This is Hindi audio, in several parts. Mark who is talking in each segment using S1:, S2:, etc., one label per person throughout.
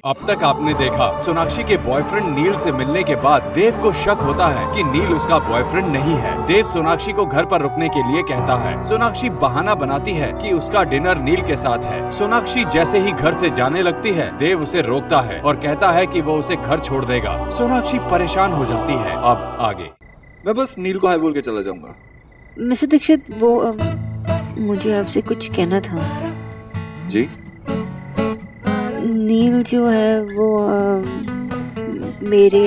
S1: अब तक आपने देखा सोनाक्षी के बॉयफ्रेंड नील से मिलने के बाद देव को शक होता है कि नील उसका बॉयफ्रेंड नहीं है। देव सोनाक्षी को घर पर रुकने के लिए कहता है। सोनाक्षी बहाना बनाती है कि उसका डिनर नील के साथ है। सोनाक्षी जैसे ही घर से जाने लगती है, देव उसे रोकता है और कहता है कि वो उसे घर छोड़ देगा। सोनाक्षी परेशान हो जाती है। अब आगे।
S2: मैं बस नील को हाय बोल के चला जाऊंगा।
S3: मिस्टर दीक्षित, वो मुझे आपसे कुछ कहना था।
S2: जी?
S3: नील जो है वो मेरे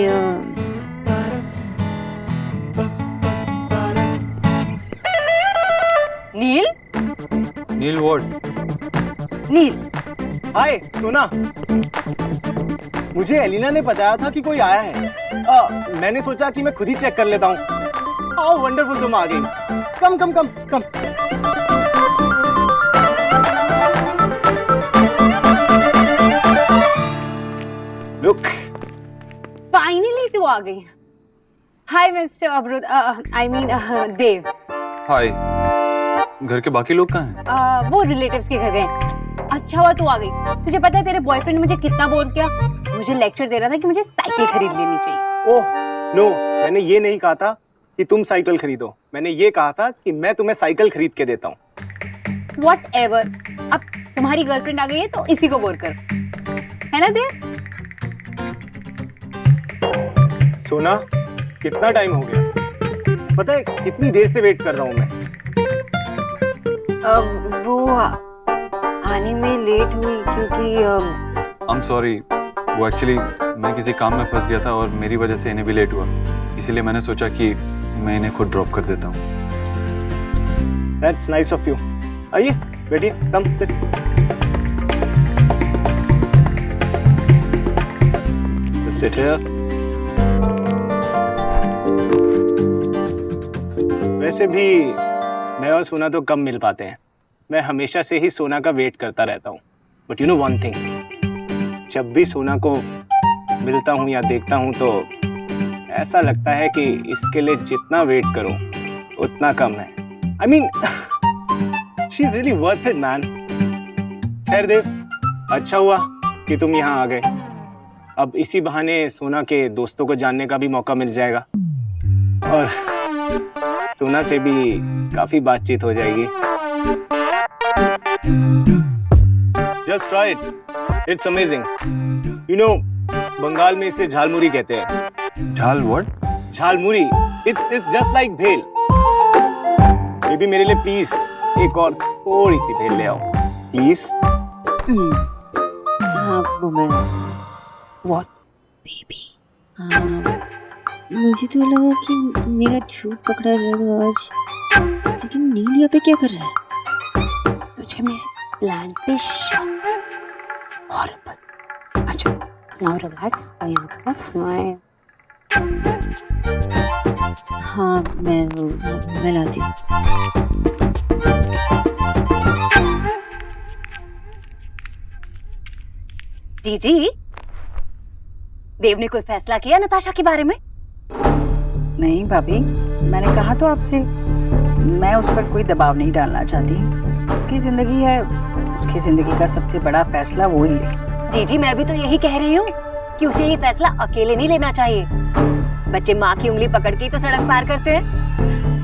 S4: नील?
S2: नील वॉट?
S4: नील,
S5: हाय सोना, मुझे एलिना ने बताया था कि कोई आया है। मैंने सोचा कि मैं खुद ही चेक कर लेता हूँ। हाउ वंडरफुल तुम आ गई। कम कम कम कम। लुक,
S4: फाइनली तू आ गई। हाय मिस्टर अवरुद्ध, आई मीन देव।
S2: हाय। घर के बाकी लोग कहाँ हैं?
S4: वो रिलेटिव्स के घर गए। अच्छा हुआ तू आ गई। तुझे पता है तेरे बॉयफ्रेंड ने मुझे कितना बोल किया। मुझे लेक्चर दे रहा था कि मुझे साइकिल खरीद लेनी चाहिए।
S5: ओह नो, मैंने ये नहीं कहा था कि तुम साइकिल खरीदो। मैंने ये कहा था कि मैं तुम्हें साइकिल खरीद के देता हूँ।
S4: Whatever, अब तुम्हारी गर्लफ्रेंड आ गई है तो इसी को बोल कर, है ना देव?
S5: सोना, कितना टाइम हो गया? पता है कितनी देर से वेट कर रहा हूँ मैं।
S3: वो आने में लेट हुई क्योंकि
S2: आई एम सॉरी, वो एक्चुअली मैं किसी काम में फंस गया था और मेरी वजह से इन्हें भी लेट हुआ। इसीलिए मैंने सोचा कि मैं इन्हें खुद ड्रॉप कर देता हूँ।
S5: That's nice of you. आइए बैठिए, कम सिट। Sit here. वैसे भी मैं और सोना तो कम मिल पाते हैं। मैं हमेशा से ही सोना का वेट करता रहता हूँ। But you know one thing, जब भी सोना को मिलता हूँ या देखता हूँ तो ऐसा लगता है कि इसके लिए जितना वेट करूँ उतना कम है। I mean she is really worth it man. खैर देव, अच्छा हुआ कि तुम यहाँ आ गए। अब इसी बहाने सोना के दोस्तों को जानने का भी मौका मिल जाएगा और सोना से भी काफी बातचीत हो जाएगी। Just try it, it's amazing. You know, Bengal में इसे झालमुरी कहते हैं।
S2: Jhal what?
S5: Jhalmuri, it's just like bhel. Baby मेरे लिए प्लीज एक और थोड़ी सी भेल ले आओ प्लीज।
S3: हाँ वो मैं
S4: What?
S3: बेबी, मुझे तो लगा कि मेरा झूठ पकड़ा जाएगा आज, लेकिन नील यहाँ पे क्या कर रहा है?
S4: मुझे मेरे प्लान पे शक। हॉरिबल। अच्छा, नाउ रिलैक्स, यहाँ स्माइल।
S3: हाँ मैं लाती हूँ।
S4: जी, देव ने कोई फैसला किया नताशा के बारे में?
S6: नहीं भाभी, मैंने कहा तो आपसे, मैं उस पर कोई दबाव नहीं डालना चाहती। उसकी जिंदगी है, उसकी जिंदगी का सबसे बड़ा फैसला वो ही ले।
S4: जी, मैं भी तो यही कह रही हूँ कि उसे ये फैसला अकेले नहीं लेना चाहिए। बच्चे माँ की उंगली पकड़ के ही तो सड़क पार करते हैं।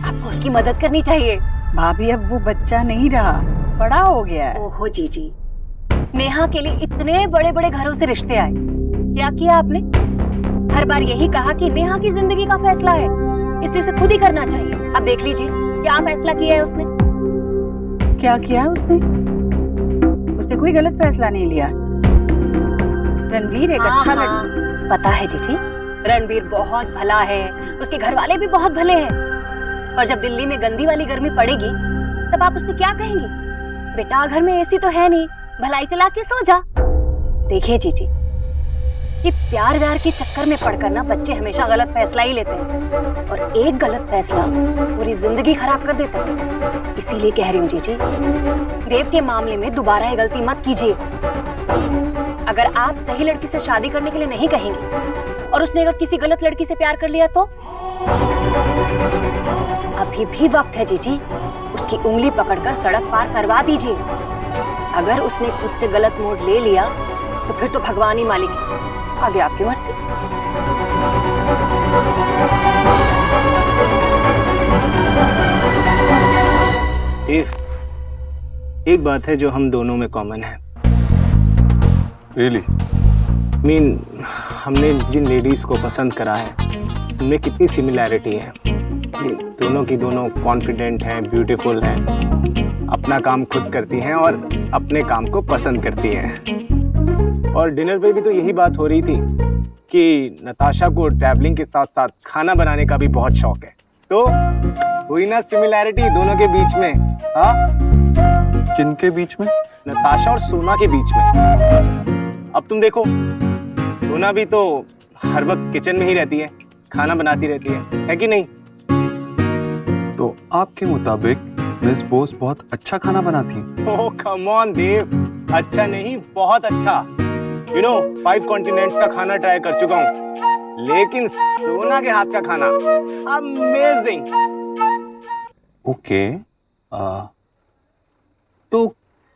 S4: आपको उसकी मदद करनी चाहिए।
S6: भाभी अब वो बच्चा नहीं रहा, बड़ा हो गया है।
S4: ओहो जी, नेहा के लिए इतने बड़े बड़े घरों से रिश्ते आए, क्या किया आपने? हर बार यही कहा कि नेहा की जिंदगी का फैसला है, इसलिए उसे खुद ही करना चाहिए। अब देख लीजिए क्या फैसला किया है उसने।
S6: क्या किया उसने? उसने कोई गलत फैसला नहीं लिया। रणवीर एक अच्छा लड़का।
S4: पता है जीजी, रणवीर बहुत भला है, उसके घर वाले भी बहुत भले हैं। पर जब दिल्ली में गंदी वाली गर्मी पड़ेगी तब आप उससे क्या कहेंगी? बेटा घर में एसी तो है नहीं, भलाई चला के सो जा। देखिए जीजी, ये प्यार व्यार के चक्कर में पड़कर ना बच्चे हमेशा गलत फैसला ही लेते हैं और एक गलत फैसला पूरी जिंदगी खराब कर देता है। इसीलिए कह रही हूँ जीजी, देव के मामले में दोबारा ये गलती मत कीजिए। अगर आप सही लड़की से शादी करने के लिए नहीं कहेंगे और उसने अगर किसी गलत लड़की से प्यार कर लिया तो अभी भी वक्त है जीजी, उसकी उंगली पकड़कर सड़क पार करवा दीजिए। अगर उसने खुद से गलत मोड़ ले लिया तो फिर तो भगवान ही मालिक है, आगे आपकी मर्जी।
S5: एक बात है जो हम दोनों में कॉमन है।
S2: रियली?
S5: मीन हमने जिन लेडीज को पसंद करा है उनमें कितनी सिमिलैरिटी है। ये दोनों की दोनों कॉन्फिडेंट हैं, ब्यूटीफुल हैं, अपना काम खुद करती हैं और अपने काम को पसंद करती हैं। और डिनर पे भी तो यही बात हो रही थी कि नताशा को ट्रैवलिंग के साथ साथ खाना बनाने का भी बहुत शौक है। तो हुई ना सिमिलैरिटी दोनों के बीच में? हाँ,
S2: किनके बीच में?
S5: नताशा और सोना के बीच में। अब तुम देखो, सोना भी तो हर वक्त किचन में ही रहती है, खाना बनाती रहती है कि नहीं?
S2: तो आपके मुताबिक मिस बोस बहुत अच्छा खाना बनाती हैं?
S5: ओह कम ऑन देव, अच्छा नहीं बहुत अच्छा। यू नो 5 कॉन्टिनेंट्स का खाना ट्राई कर चुका हूँ, लेकिन सोना के हाथ का खाना अमेजिंग।
S2: ओके, तो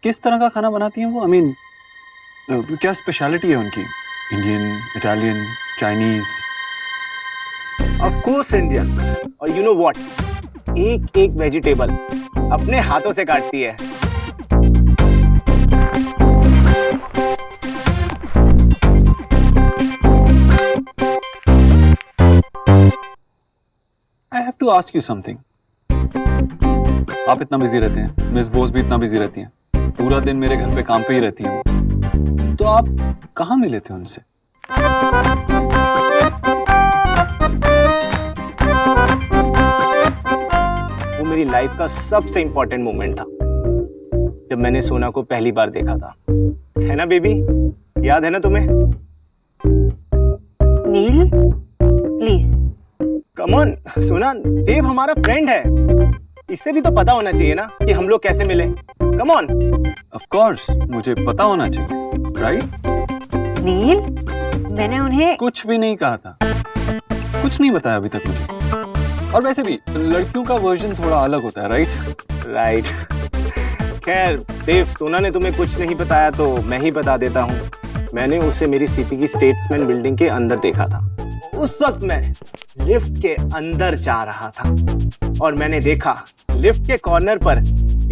S2: किस तरह का खाना बनाती हैं वो? आई मीन क्या स्पेशलिटी है उनकी? Indian, Italian, Chinese?
S5: Of course Indian. और यू नो व्हाट, एक एक वेजिटेबल अपने हाथों से काटती है।
S2: I have to ask you something. आप इतना बिजी रहते हैं, मिस बोस भी इतना बिजी रहती हैं, पूरा दिन मेरे घर पे काम पे ही रहती हैं, तो आप कहाँ मिले थे उनसे?
S5: वो मेरी लाइफ का सबसे इंपॉर्टेंट मोमेंट था जब मैंने सोना को पहली बार देखा था। है ना बेबी, याद है ना तुम्हें?
S3: नील प्लीज।
S5: कम ऑन सोना, देव हमारा फ्रेंड है, इससे भी तो पता होना चाहिए ना कि हम लोग कैसे मिले। Come on.
S2: ऑफ कोर्स मुझे पता होना चाहिए, राइट?
S3: नील, मैंने उन्हें
S2: कुछ भी नहीं कहा था, कुछ नहीं बताया अभी तक मुझे। और वैसे भी लड़कियों का वर्जन थोड़ा अलग होता है, राइट?
S5: राइट। खैर देव, सोना ने तुम्हें कुछ नहीं बताया तो मैं ही बता देता हूँ। मैंने उसे मेरी सीपी की स्टेट्समैन बिल्डिंग के अंदर देखा था। उस वक्त मैं लिफ्ट के अंदर जा रहा था और मैंने देखा लिफ्ट के कॉर्नर पर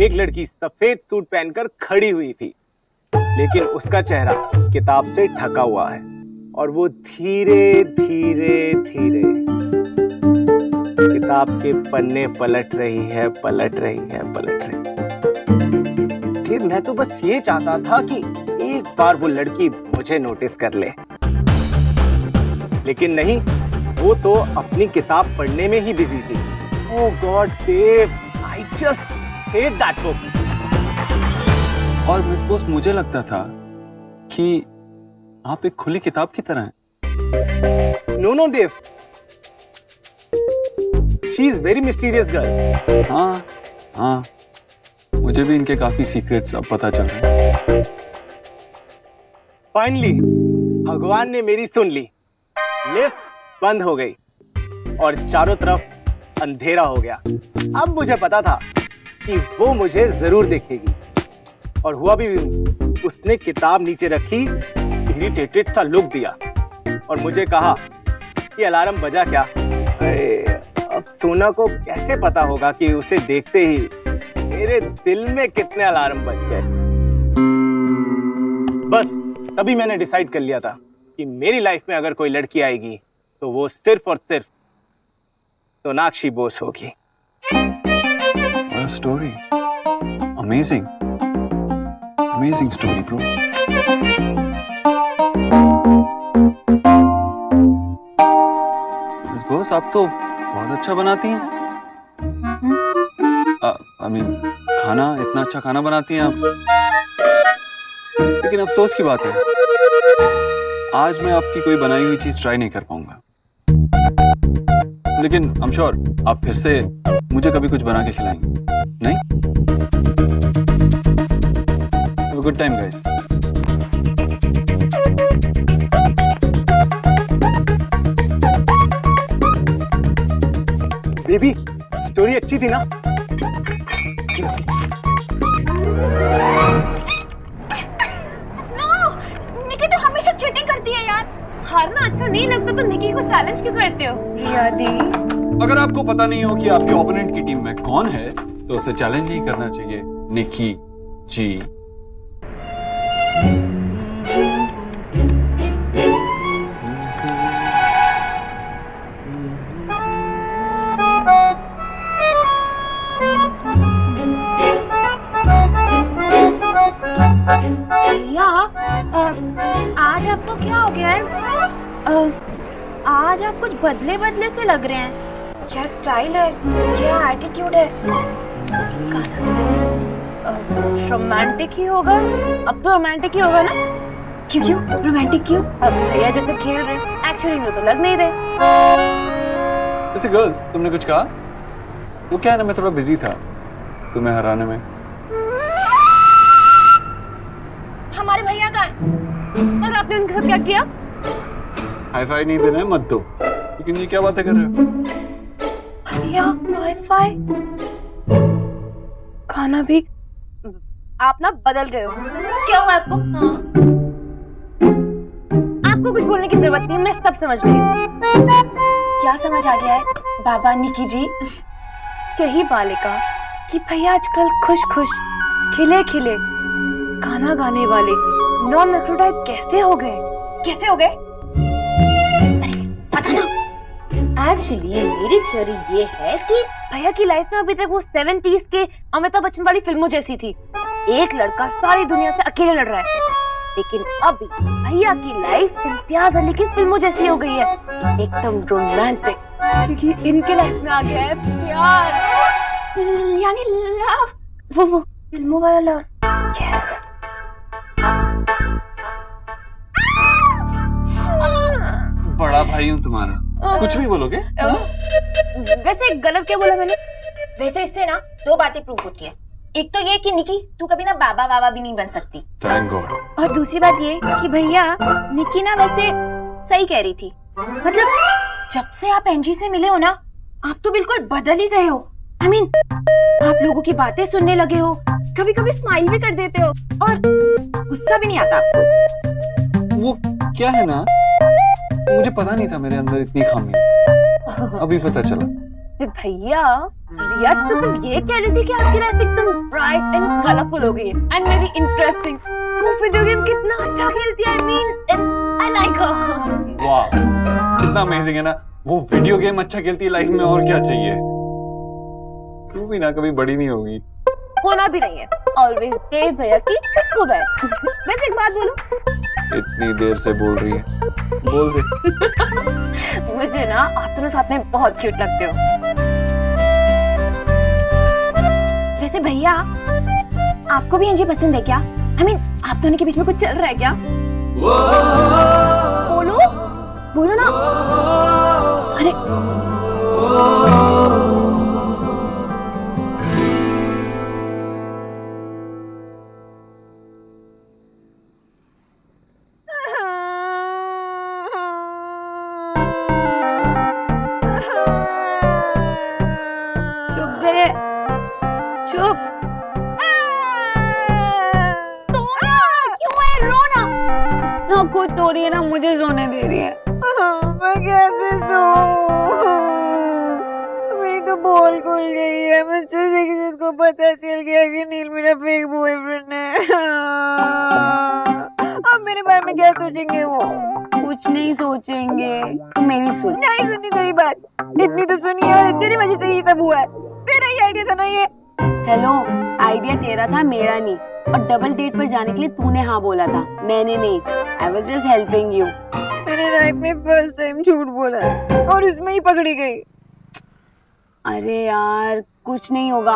S5: एक लड़की सफेद सूट पहनकर खड़ी हुई थी, लेकिन उसका चेहरा किताब से ढका हुआ है और वो धीरे धीरे धीरे किताब के पन्ने पलट रही है, पलट रही है, पलट रही है। फिर मैं तो बस ये चाहता था कि एक बार वो लड़की मुझे नोटिस कर ले, लेकिन नहीं, वो तो अपनी किताब पढ़ने में ही बिजी थी। Oh god Dev, I just hate that book.
S2: और मिस बोस, मुझे लगता था कि आप एक खुली किताब की तरह हैं।
S5: No no Dev, she is very mysterious girl.
S2: हाँ हाँ, मुझे भी इनके काफी सीक्रेट्स अब पता चल रहे हैं।
S5: फाइनली भगवान ने मेरी सुन ली। लिफ्ट बंद हो गई और चारों तरफ अंधेरा हो गया। अब मुझे पता था कि वो मुझे जरूर देखेगी, और हुआ भी। उसने किताब नीचे रखी, इरिटेटेड सा लुक दिया और मुझे कहा कि अलार्म बजा क्या? अरे अब सोना को कैसे पता होगा कि उसे देखते ही मेरे दिल में कितने अलार्म बज गए। बस तभी मैंने डिसाइड कर लिया था कि मेरी लाइफ में अगर कोई लड़की आएगी तो वो सिर्फ और सिर्फ सोनाक्षी बोस होगी।
S2: What a story. Amazing. Amazing story, bro. Miss Bose, आप तो बहुत अच्छा बनाती हैं। I mean, खाना, इतना अच्छा खाना बनाती हैं आप। लेकिन अफसोस की बात है, आज मैं आपकी कोई बनाई हुई चीज ट्राई नहीं कर पाऊंगा। लेकिन I'm sure आप फिर से मुझे कभी कुछ बना के खिलाएंगे, नहीं? Have a good time, guys.
S5: Baby, story अच्छी थी ना?
S4: निकिता चैलेंज क्यों करते हो?
S3: रिया दी,
S2: अगर आपको पता नहीं हो कि आपके ओपोनेंट की टीम में कौन है तो उसे चैलेंज नहीं करना चाहिए निक्की जी।
S3: रिया, आज आपको क्या हो गया है? आज आप कुछ बदले बदले से लग रहे हैं। क्या स्टाइल है, क्या एटीट्यूड है?
S4: रोमांटिक ही होगा। अब तो रोमांटिक ही होगा ना।
S3: क्यों क्यों रोमांटिक क्यों?
S4: अब भैया जैसे खेल रहे, एक्चुअली में तो लग नहीं रहे।
S2: वैसे गर्ल्स, तुमने कुछ कहा? वो क्या है ना, मैं थोड़ा बिजी था तुम्हें हराने में।
S3: हमारे भैया का
S4: और आपने उनके साथ क्या किया?
S2: हाई फाई नहीं देना है, मत दो। लेकिन ये क्या बातें कर रहे हो?
S3: भैया वाईफाई खाना भी।
S4: आप ना बदल गए हो।
S3: क्या हुआ आपको?
S4: आपको कुछ बोलने की जरूरत नहीं, मैं सब समझ गई हूँ।
S3: क्या समझ आ गया है बाबा निकी जी?
S4: यही बालिका कि भैया आजकल खुश खुश खिले खिले गाना गाने वाले नॉन नखरू टाइप कैसे हो गए?
S3: कैसे हो गए? पता ना।
S4: एक्चुअली मेरी थ्योरी ये है कि भैया की लाइफ में अभी तक वो 70s के अमिताभ बच्चन वाली फिल्मों जैसी थी। एक लड़का सारी दुनिया से अकेले लड़ रहा है, लेकिन अभी भैया की लाइफ इम्तियाज अली की फिल्मों जैसी हो गई है, एकदम रोमांटिक, क्योंकि इनके लाइफ में आ गया है प्यार,
S3: यानी लव। वो फिल्मों वाला लव।
S4: yes.
S2: बड़ा भाई हूँ तुम्हारा, कुछ भी बोलोगे?
S4: वैसे गलत क्या बोला मैंने?
S3: वैसे इससे ना दो बातें प्रूफ होती है। एक तो ये कि निकी तू कभी ना बाबा बाबा भी नहीं बन सकती,
S2: थैंक गॉड।
S3: और दूसरी बात ये कि भैया निकी ना वैसे सही कह रही थी। मतलब जब से आप एनजी से मिले हो ना, आप तो बिल्कुल बदल ही गए हो। I mean, आप लोगों की बातें सुनने लगे हो, कभी कभी स्माइल भी कर देते हो और गुस्सा भी नहीं आता आपको।
S2: वो क्या है ना, मुझे पता नहीं था मेरे अंदर इतनी खामी है, अभी पता चला।
S4: तो भैया रिया तो तुम ये कह रही थी कि आपकी लाइफ एकदम ब्राइट एंड कलरफुल हो गई है एंड वेरी इंटरेस्टिंग। वो वीडियो गेम कितना अच्छा खेलती है, आई लाइक हर।
S2: वाह, कितना अमेजिंग है ना। वो वीडियो गेम अच्छा खेलती है लाइफ में, और क्या चाहिए। तू भी ना कभी बड़ी नहीं होगी।
S4: होना भी नहीं है, ऑलवेज देव भैया की चुप हो गए। वैसे एक बात बोलूं,
S2: इतनी देर से बोल रही है, बोल दे।
S4: मुझे ना आप दोनों साथ में बहुत क्यूट लगते हो।
S3: वैसे भैया आपको भी एनजी पसंद है क्या? I mean, आप दोनों के बीच में कुछ चल रहा है क्या?
S4: बोलो
S3: बोलो ना। अरे चुप बे, चुप।
S4: क्यों है, रोना।
S3: ना खुद रो रही है ना मुझे सोने दे रही है। मैं कैसे सोऊं? मेरी तो बोल खुल गई है। मुझसे जिसको पता चल गया कि नील मेरा फेक बॉयफ्रेंड है। अब मेरे बारे में क्या सोचेंगे वो? कुछ नहीं सोचेंगे, मेरी सुन। नहीं सुननी तेरी बात, इतनी तो सुनी है, और तेरी वजह से ये सब हुआ है। तेरा ही आइडिया था ना ये?
S7: हेलो, आइडिया तेरा था, मेरा नहीं। और डबल डेट पर जाने के लिए तूने हाँ बोला था, मैंने नहीं। I was just helping you.
S3: मैंने लाइफ में फर्स्ट टाइम झूठ बोला है और इसमें ही पकड़ी गई।
S7: अरे यार कुछ नहीं होगा।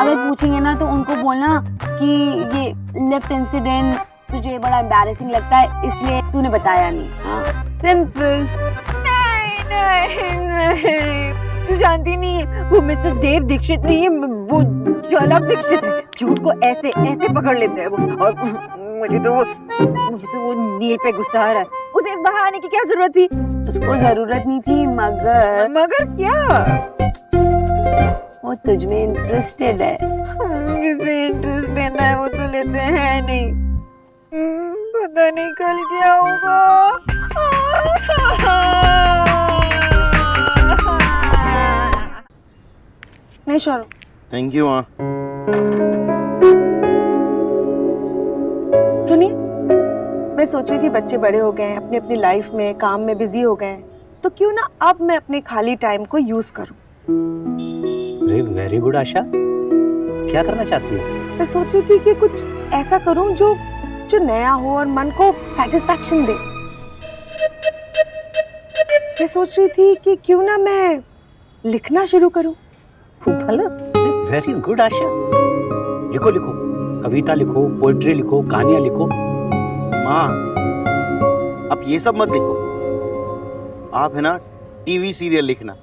S7: अगर पूछेंगे ना तो उनको बोलना कि ये लिफ्ट इंसिडेंट तुझे बड़ा एम्बैरेसिंग लगता है इसलिए तूने बताया नहीं। हाँ, सिंपल।
S3: नहीं नहीं नहीं, तू जानती नहीं है वो मिस्टर देव दीक्षित नहीं है, वो झलक दीक्षित है। झूठ को ऐसे ऐसे पकड़ लेते हैं वो। और मुझे तो वो नील पे गुस्सा आ रहा है। उसे वहां आने की क्या जरूरत थी?
S7: उसको जरूरत नहीं थी, मगर
S3: क्या?
S7: वो तुझ में इंटरेस्टेड है।
S3: जिसे इंटरेस्ट लेना है वो तो लेते हैं नहीं। पता नहीं कल क्या होगा। है शौरभ।
S8: Thank you. हाँ
S3: सुनिए, मैं सोच रही थी बच्चे बड़े हो गए हैं, अपनी अपनी लाइफ में काम में बिजी हो गए हैं, तो क्यों ना अब मैं अपने खाली टाइम को यूज करूं।
S5: अरे वेरी गुड आशा, क्या करना चाहती है?
S3: मैं सोच रही थी कि कुछ ऐसा करूं जो जो नया हो और मन को सेटिस्फैक्शन दे। मैं सोच रही थी कि क्यों ना मैं लिखना शुरू करूं।
S5: भला, वेरी गुड आशा। लिखो लिखो, कविता लिखो, पोएट्री लिखो, कहानियां लिखो।
S8: माँ, आप ये सब मत लिखो, आप है ना टीवी सीरियल लिखना।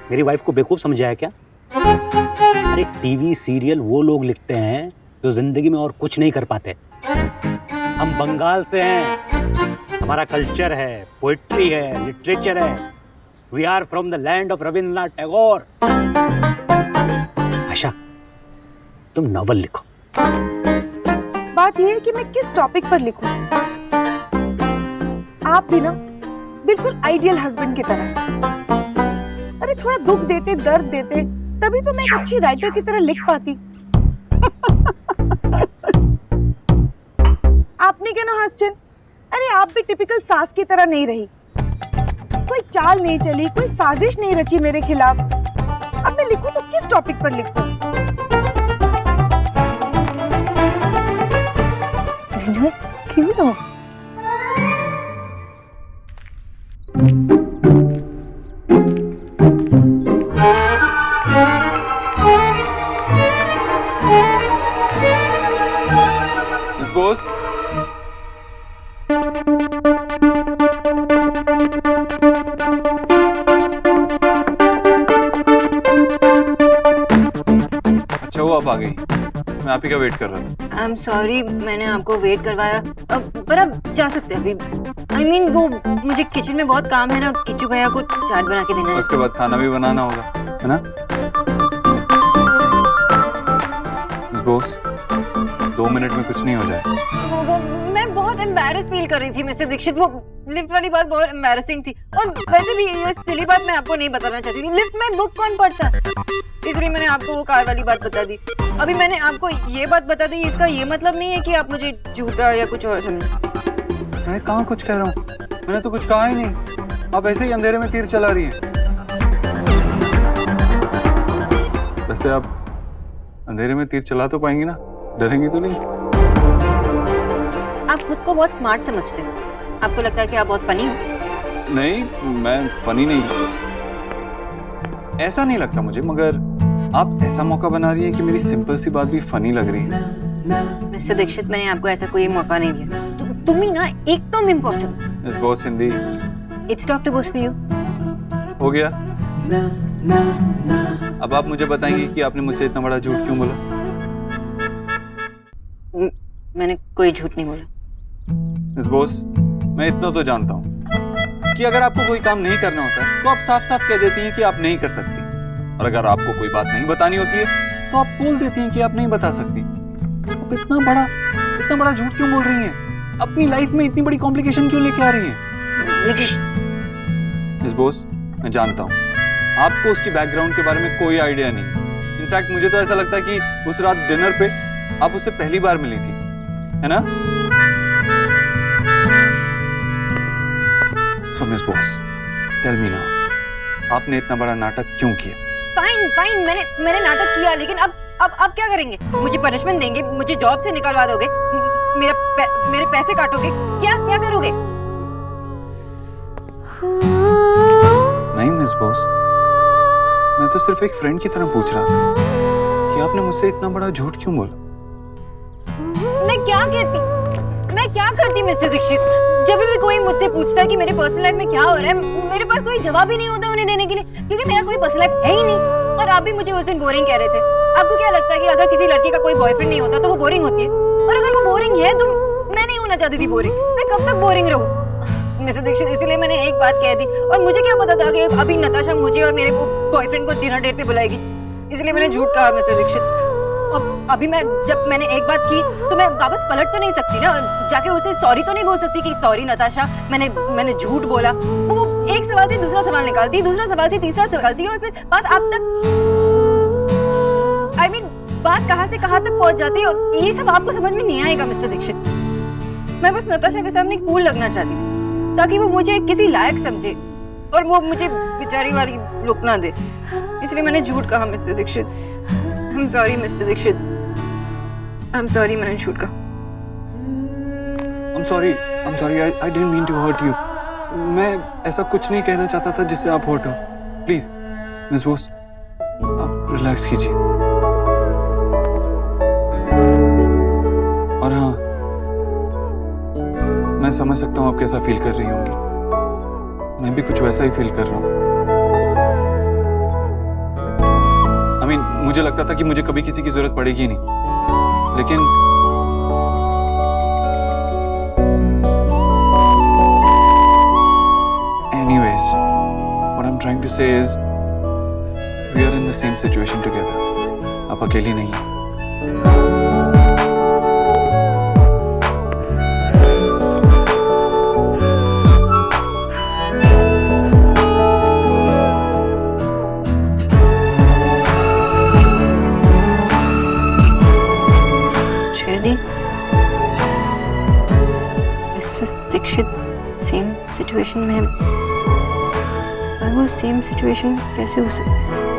S5: मेरी वाइफ को बेवकूफ समझा है क्या? अरे टीवी सीरियल वो लोग लिखते हैं जो जिंदगी में और कुछ नहीं कर पाते। हम बंगाल से हैं, हमारा कल्चर है, पोएट्री है, लिटरेचर है। We are from the land of Rabindranath Tagore. Asha, तुम नॉवल लिखो।
S3: बात यह है कि मैं किस टॉपिक पर लिखूं। आप भी ना बिल्कुल आइडियल हस्बैंड की तरह। अरे थोड़ा दुख देते, दर्द देते, तभी तो मैं एक अच्छी राइटर की तरह लिख पाती। आपने क्या ना हंसचन? अरे आप भी टिपिकल सास की तरह नहीं रही। कोई चाल नहीं चली, कोई साजिश नहीं रची मेरे खिलाफ। अब मैं लिखूं तो किस टॉपिक पर लिखूं? क्यों?
S2: मिस बोस, अच्छा हुआ आप आ गई, मैं आप ही का वेट कर रहा था।
S4: आई एम सॉरी, मैंने आपको वेट करवाया। पर अब जा सकते हैं अभी। I mean, वो मुझे किचन में बहुत काम है ना, किच्चू भैया को चाट बना के देना है।
S2: उसके बाद खाना भी बनाना होगा, है ना? मिस बोस, 2 मिनट में कुछ नहीं हो जाए।
S4: मैं बहुत एम्बैरेस फील कर रही थी मिस्टर दीक्षित। वो लिफ्ट वाली बात बहुत एम्बैरेसिंग थी, और वैसे भी ये सिली बात मैं आपको नहीं बताना चाहती थी। लिफ्ट में बुक कौन पढ़ता है, इसलिए मैंने आपको वो कार वाली बात बता दी। अभी मैंने आपको ये बात बता दी, इसका ये मतलब नहीं है कि आप मुझे झूठा या कुछ और समझे।
S2: मैं कहाँ कुछ कह रहा हूँ, मैंने तो कुछ कहा ही नहीं। आप ऐसे ही अंधेरे में तीर चला रही हैं। वैसे आप अंधेरे में तीर चला तो पाएंगी ना, डरेंगी तो नहीं?
S4: आप खुद को बहुत स्मार्ट समझते हो। आपको लगता है कि आप बहुत फनी हो।
S2: नहीं, मैं फनी नहीं, ऐसा नहीं लगता मुझे, मगर आप ऐसा मौका बना रही हैं कि मेरी सिंपल सी बात भी फनी लग रही है।
S4: मिस्टर दीक्षित, मैंने आपको ऐसा कोई मौका नहीं दिया। तुम ही ना एकदम इम्पॉसिबल।
S2: इस boss Hindi
S4: it's doctor Bose for you.
S2: हो गया। अब आप मुझे बताएंगे कि आपने मुझसे इतना बड़ा झूठ क्यों बोला?
S4: मैंने कोई झूठ नहीं बोला।
S2: इस बॉस, मैं इतना तो जानता हूँ कि अगर आपको कोई काम नहीं करना होता है तो आप साफ साफ कह देती हैं कि आप नहीं कर सकती, और अगर आपको कोई बात नहीं बतानी होती है तो आप बोल देती हैं कि आप नहीं बता सकती। आप इतना बड़ा झूठ क्यों बोल रही हैं? अपनी लाइफ में इतनी बड़ी कॉम्प्लिकेशन क्यों लेके आ रही हैं?
S4: लेकिन
S2: इस बॉस, मैं जानता हूँ आपको उसकी बैकग्राउंड के बारे में कोई आइडिया नहीं। इनफैक्ट मुझे तो ऐसा लगता है कि उस रात डिनर पे आप उससे पहली बार मिली थी, है ना? So Miss Boss, tell me now, आपने इतना बड़ा नाटक क्यों किया?
S4: फाइन, मैंने नाटक किया, लेकिन अब क्या करेंगे? मुझे पनिशमेंट देंगे, मुझे जॉब से निकलवा दोगे, मेरे पैसे काटोगे, क्या करोगे?
S2: नहीं मिस बॉस, मैं तो सिर्फ एक फ्रेंड की तरह पूछ रहा था कि आपने मुझसे इतना बड़ा झूठ क्यों बोला?
S4: मैं क्या करती मिस्टर दीक्षित? जब भी कोई मुझसे पूछता है कि मेरे पर्सनल लाइफ में क्या हो रहा है, मेरे पास कोई जवाब ही नहीं होता उन्हें देने के लिए, क्योंकि मेरा कोई पर्सनल लाइफ है ही नहीं। और आप भी मुझे उस दिन बोरिंग कह रहे थे। आपको क्या लगता है कि अगर किसी लड़की का कोई बॉयफ्रेंड नहीं होता तो वो बोरिंग होती है? और अगर वो बोरिंग है तो मैं नहीं होना चाहती थी बोरिंग। मैं कब तक बोरिंग रहूं मिस्टर दीक्षित? इसलिए मैंने एक बात कह दी, और मुझे क्या पता था कि अभी नताशा मुझे और मेरे बॉयफ्रेंड को डिनर डेट पे बुलाएगी, इसलिए मैंने झूठ कहा मिस्टर दीक्षित। अभी जब मैंने एक बात की तो मैं वापस पलट तो नहीं सकती ना, जाके उसे सॉरी तो नहीं बोल सकती कि सॉरी नताशा, मैंने झूठ बोला। तो वो एक सवाल से दूसरा सवाल निकालती, दूसरा सवाल से तीसरा निकालती, और फिर बात आप तक बात कहाँ से कहाँ तक पहुँच जाती है। और ये सब आपको समझ में नहीं आएगा मिस्टर दीक्षित। मैं बस नताशा के सामने कूल लगना चाहती हूँ ताकि वो मुझे किसी लायक समझे और वो मुझे बेचारी वाली लुक ना दे, इसलिए मैंने झूठ कहा mister Dikshit. I am sorry mister Dikshit, I am sorry, मैंने झूठ कहा।
S2: I'm sorry, I didn't mean to hurt you. मैं ऐसा कुछ नहीं कहना चाहता था जिससे आप हर्ट हो। प्लीज मिस बोस, आप रिलैक्स कीजिए। और हाँ, मैं समझ सकता हूँ आप कैसा फील कर रही होंगी। मैं भी कुछ वैसा ही फील कर रहा हूँ। मुझे लगता था कि मुझे कभी किसी की जरूरत पड़ेगी नहीं, लेकिन anyways, what I'm trying to say is we are in the same situation together. आप अकेली नहीं हैं।
S4: दीक्षित सेम सिचुएशन में, और वो सेम सिचुएशन कैसे हो सकता है?